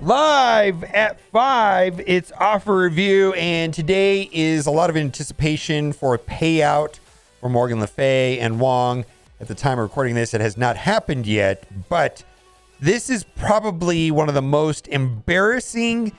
Live at 5, it's offer review, and today is a lot of anticipation for a payout for Morgan Le Fay and Wong. At the time of recording this, it has not happened yet, but this is probably one of the most embarrassing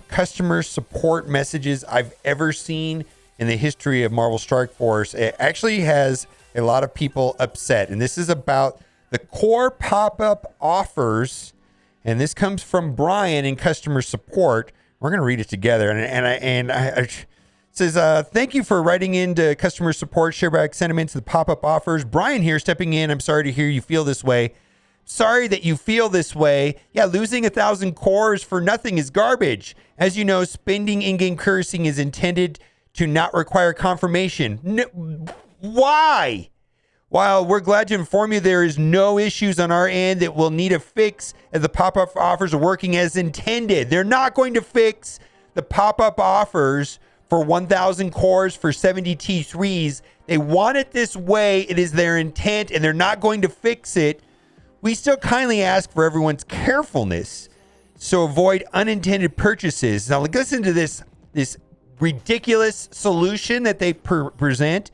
customer support messages I've ever seen in the history of Marvel Strike Force. It actually has a lot of people upset, and this is about the core pop-up offers. And this comes from Brian in customer support. We're going to read it together. And it says, thank you for writing into customer support. Share back sentiments, the pop-up offers. Brian here stepping in. I'm sorry to hear you feel this way. Sorry that you feel this way. Yeah, losing 1,000 cores for nothing is garbage. As you know, spending in-game currency is intended to not require confirmation. Why? While we're glad to inform you there is no issues on our end that will need a fix as the pop-up offers are working as intended. They're not going to fix the pop-up offers for 1,000 cores for 70 T3s. They want it this way. It is their intent, and they're not going to fix it. We still kindly ask for everyone's carefulness, so avoid unintended purchases. Now, listen to this ridiculous solution that they present.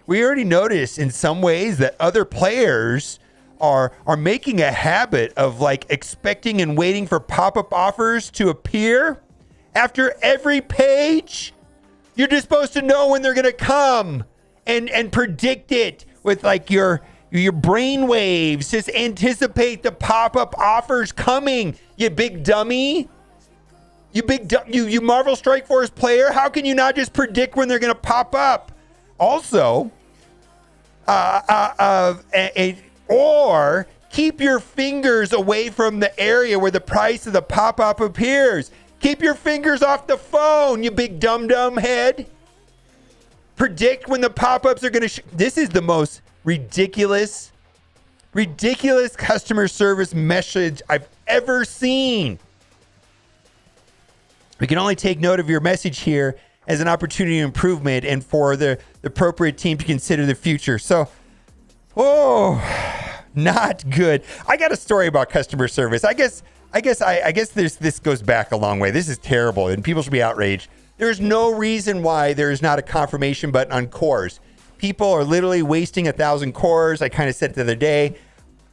We already noticed in some ways that other players are making a habit of like expecting and waiting for pop-up offers to appear after every page. You're just supposed to know when they're going to come and predict it with like your brain waves. Just anticipate the pop-up offers coming, you big dummy. You Marvel Strike Force player. How can you not just predict when they're going to pop up? Also, or keep your fingers away from the area where the price of the pop-up appears. Keep your fingers off the phone, you big dum-dum head. Predict when the pop-ups are going to... This is the most ridiculous customer service message I've ever seen. We can only take note of your message here as an opportunity of improvement and for the appropriate team to consider the future. So, not good. I got a story about customer service. I guess this goes back a long way. This is terrible, and people should be outraged. There's no reason why there is not a confirmation button on cores. People are literally wasting 1,000 cores. I kind of said it the other day.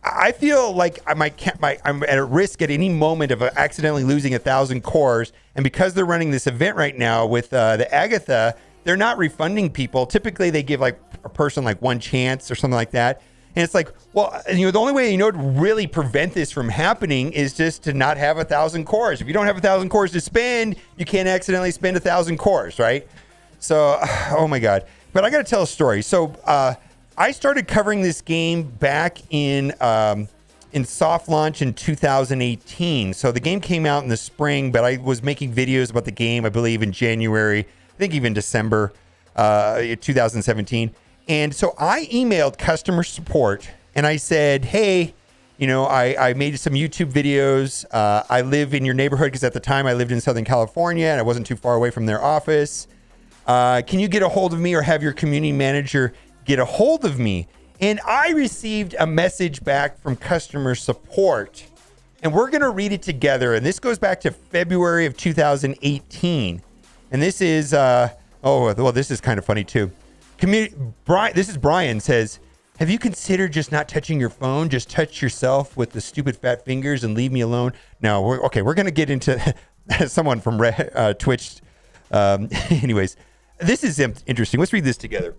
I feel like I'm at a risk at any moment of accidentally losing 1,000 cores. And because they're running this event right now with the Agatha, they're not refunding people. Typically, they give like a person like one chance or something like that. And it's like, well, the only way to really prevent this from happening is just to not have 1,000 cores. If you don't have 1,000 cores to spend, you can't accidentally spend 1,000 cores, right? So, oh my God. But I got to tell a story. So, I started covering this game back in soft launch in 2018. So the game came out in the spring, but I was making videos about the game, I believe, in January, I think even December 2017. And so I emailed customer support and I said, hey, I made some YouTube videos. I live in your neighborhood because at the time I lived in Southern California and I wasn't too far away from their office. Can you get a hold of me or have your community manager get a hold of me? And I received a message back from customer support, and we're going to read it together. And this goes back to February of 2018. And this is, this is kind of funny too. This is Brian says, have you considered just not touching your phone? Just touch yourself with the stupid fat fingers and leave me alone. Now, we're going to get into someone from Twitch. Anyways, this is interesting. Let's read this together.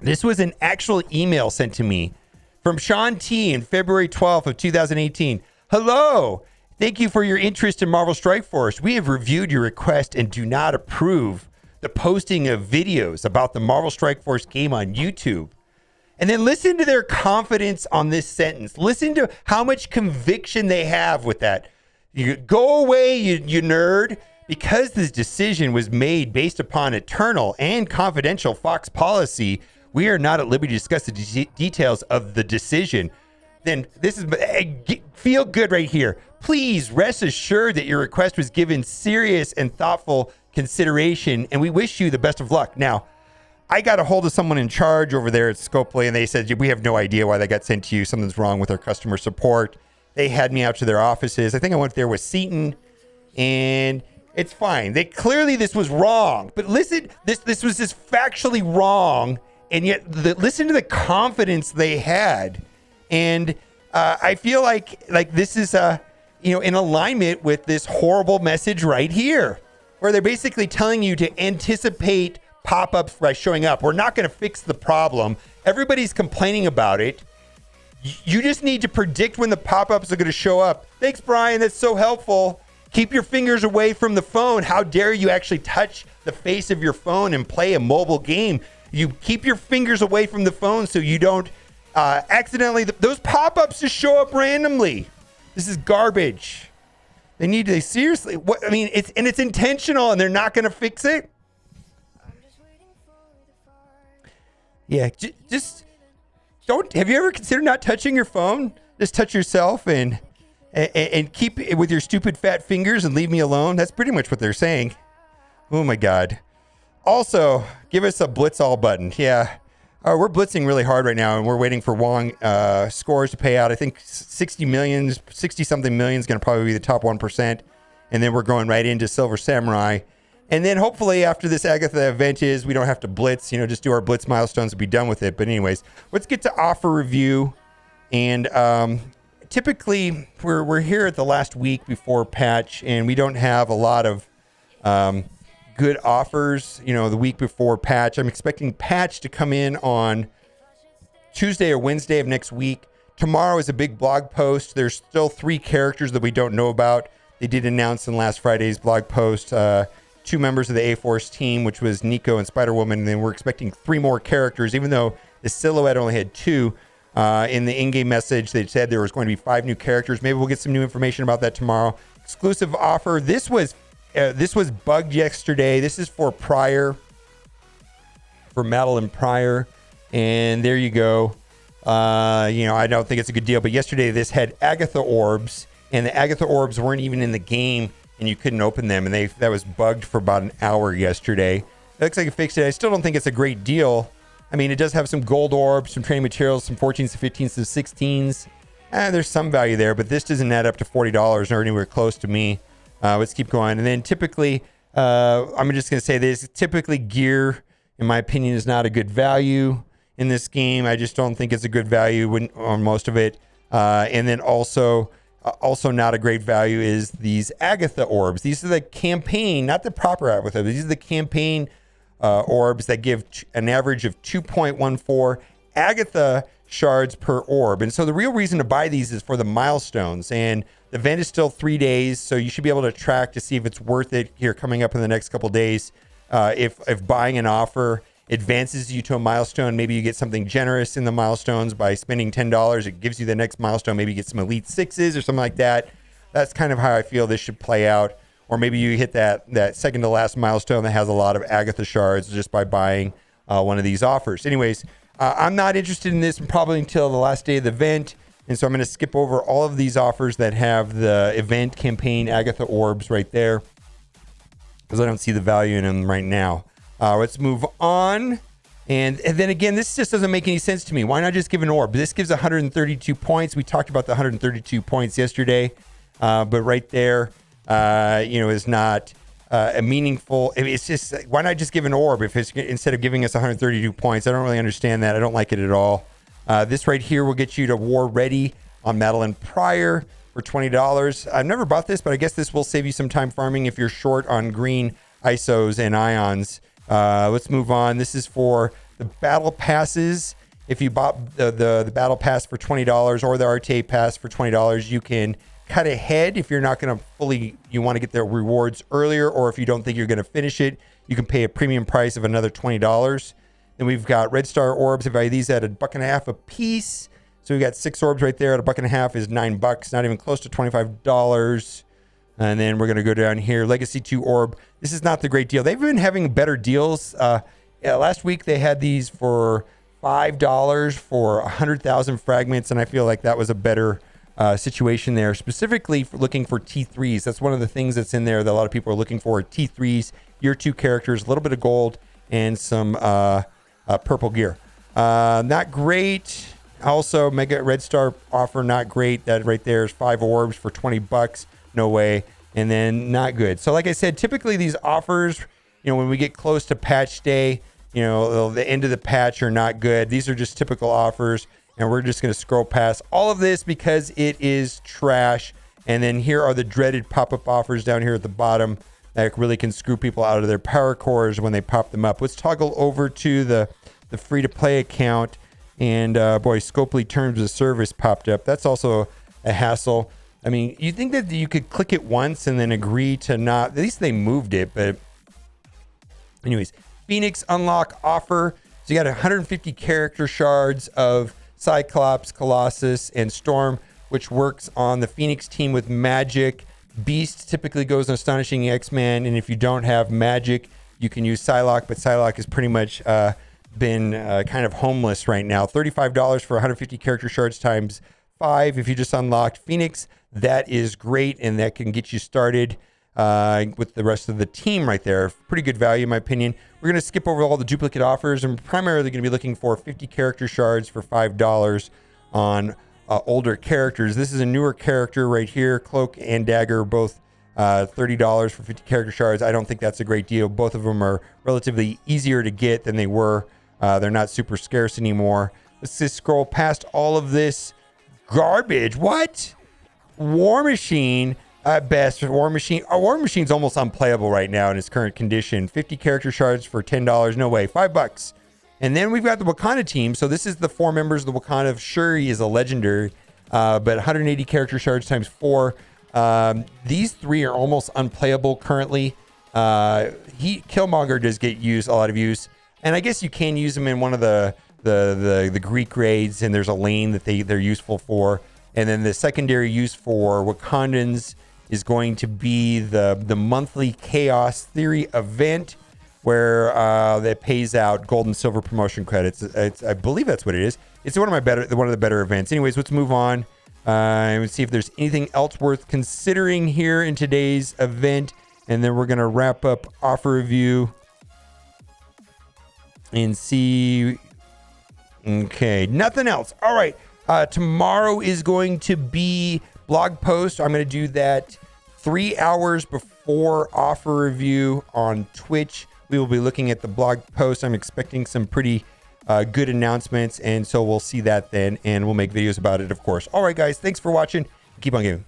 This was an actual email sent to me from Sean T in February 12th of 2018. Hello. Thank you for your interest in Marvel Strike Force. We have reviewed your request and do not approve the posting of videos about the Marvel Strike Force game on YouTube. And then listen to their confidence on this sentence. Listen to how much conviction they have with that. You go away, you nerd. Because this decision was made based upon eternal and confidential Fox policy, we are not at liberty to discuss the details of the decision. Then this is feel good right here. Please rest assured that your request was given serious and thoughtful consideration, and we wish you the best of luck. Now, I got a hold of someone in charge over there at Scopely, and they said, we have no idea why that got sent to you. Something's wrong with our customer support. They had me out to their offices. I think I went there with Seaton, and it's fine. This was wrong. But listen, this was just factually wrong, and yet listen to the confidence they had. And I feel like this is in alignment with this horrible message right here, where they're basically telling you to anticipate pop-ups by showing up. We're not going to fix the problem. Everybody's complaining about it. You just need to predict when the pop-ups are going to show up. Thanks, Brian. That's so helpful. Keep your fingers away from the phone. How dare you actually touch the face of your phone and play a mobile game? You keep your fingers away from the phone so you don't accidentally... Those pop-ups just show up randomly. This is garbage. They seriously... It's intentional, and they're not going to fix it? Yeah, just... Have you ever considered not touching your phone? Just touch yourself and keep it with your stupid fat fingers and leave me alone. That's pretty much what they're saying. Oh my God. Also, give us a blitz all button. Yeah. We're blitzing really hard right now, and we're waiting for Wong scores to pay out. I think 60 something million is going to probably be the top 1%. And then we're going right into Silver Samurai. And then hopefully after this Agatha event we don't have to blitz, just do our blitz milestones and be done with it. But anyways, let's get to offer review. And typically we're here at the last week before patch, and we don't have a lot of good offers, the week before patch. I'm expecting patch to come in on Tuesday or Wednesday of next week. Tomorrow is a big blog post. There's still 3 characters that we don't know about. They did announce in last Friday's blog post 2 members of the A-Force team, which was Nico and Spider-Woman, and then we're expecting 3 more characters, even though the silhouette only had 2. In the in-game message, they said there was going to be 5 new characters. Maybe we'll get some new information about that tomorrow. Exclusive offer. This was bugged yesterday. This is for Pryor, for Madeline Pryor, and there you go. I don't think it's a good deal, but yesterday this had Agatha orbs, and the Agatha orbs weren't even in the game, and you couldn't open them, and that was bugged for about an hour yesterday. It looks like it fixed it. I still don't think it's a great deal. I mean, it does have some gold orbs, some training materials, some 14s to 15s to 16s. There's some value there, but this doesn't add up to $40 or anywhere close to me. Let's keep going. And then typically, I'm just going to say this, typically gear, in my opinion, is not a good value in this game. I just don't think it's a good value on most of it. And then also not a great value is these Agatha orbs. These are the campaign, not the proper Agatha. These are the campaign orbs that give an average of 2.14 Agatha shards per orb. And so the real reason to buy these is for the milestones. And the event is still 3 days, so you should be able to track to see if it's worth it here coming up in the next couple days. If buying an offer advances you to a milestone, maybe you get something generous in the milestones by spending $10. It gives you the next milestone. Maybe you get some Elite 6s or something like that. That's kind of how I feel this should play out. Or maybe you hit that second to last milestone that has a lot of Agatha shards just by buying one of these offers. Anyways, I'm not interested in this probably until the last day of the event. And so I'm going to skip over all of these offers that have the event campaign Agatha orbs right there, because I don't see the value in them right now. Let's move on. And then again, this just doesn't make any sense to me. Why not just give an orb? This gives 132 points. We talked about the 132 points yesterday, but right there, is not a meaningful. It's just, why not just give an orb if it's instead of giving us 132 points? I don't really understand that. I don't like it at all. This right here will get you to War Ready on Madeline Pryor for $20. I've never bought this, but I guess this will save you some time farming if you're short on green ISOs and ions. Let's move on. This is for the battle passes. If you bought the battle pass for $20 or the RTA pass for $20, you can cut ahead if you're not going to you want to get the rewards earlier, or if you don't think you're going to finish it, you can pay a premium price of another $20. Then we've got Red Star orbs. I value these at $1.50 a piece. So we got 6 orbs right there at $1.50 is $9, not even close to $25. And then we're going to go down here. Legacy 2 orb. This is not the great deal. They've been having better deals. Last week they had these for $5 for 100,000 fragments, and I feel like that was a better situation there, specifically for looking for T3s. That's one of the things that's in there that a lot of people are looking for. T3s, year 2 characters, a little bit of gold, and some purple gear. Not great. Also, Mega Red Star offer, not great. That right there is 5 orbs for $20. No way. And then not good. So like I said, typically these offers, when we get close to patch day, the end of the patch are not good. These are just typical offers. And we're just going to scroll past all of this because it is trash. And then here are the dreaded pop-up offers down here at the bottom that really can screw people out of their power cores when they pop them up. Let's toggle over to the free-to-play account. And boy, Scopely Terms of Service popped up. That's also a hassle. I mean, you think that you could click it once and then agree to not, at least they moved it, but anyways, Phoenix unlock offer. So you got 150 character shards of Cyclops, Colossus, and Storm, which works on the Phoenix team with magic. Beast typically goes on Astonishing X-Men, and if you don't have magic, you can use Psylocke, but Psylocke has pretty much been kind of homeless right now. $35 for 150 character shards times 5 if you just unlocked Phoenix. That is great, and that can get you started with the rest of the team right there. Pretty good value, in my opinion. We're going to skip over all the duplicate offers, and primarily going to be looking for 50 character shards for $5 on older characters. This is a newer character right here. Cloak and Dagger, both $30 for 50 character shards. I don't think that's a great deal. Both of them are relatively easier to get than they were. They're not super scarce anymore. Let's just scroll past all of this garbage. What? War Machine at best. War Machine's almost unplayable right now in its current condition. 50 character shards for $10. No way. $5. And then we've got the Wakanda team. So this is the 4 members of the Wakanda. Sure, he is a legendary, but 180 character shards times 4. These 3 are almost unplayable currently. Killmonger does get a lot of use, and I guess you can use them in one of the Greek raids, and there's a lane that they're useful for. And then the secondary use for Wakandans is going to be the monthly Chaos Theory event, where that pays out gold and silver promotion credits. I believe that's what it is. It's one of the better events. Anyways, let's move on and see if there's anything else worth considering here in today's event, and then we're gonna wrap up offer review and see. Okay, nothing else. All right. Tomorrow is going to be blog post. I'm going to do that 3 hours before offer review on Twitch. We will be looking at the blog post. I'm expecting some pretty good announcements, and so we'll see that then, and we'll make videos about it, of course. All right, guys, thanks for watching. Keep on gaming.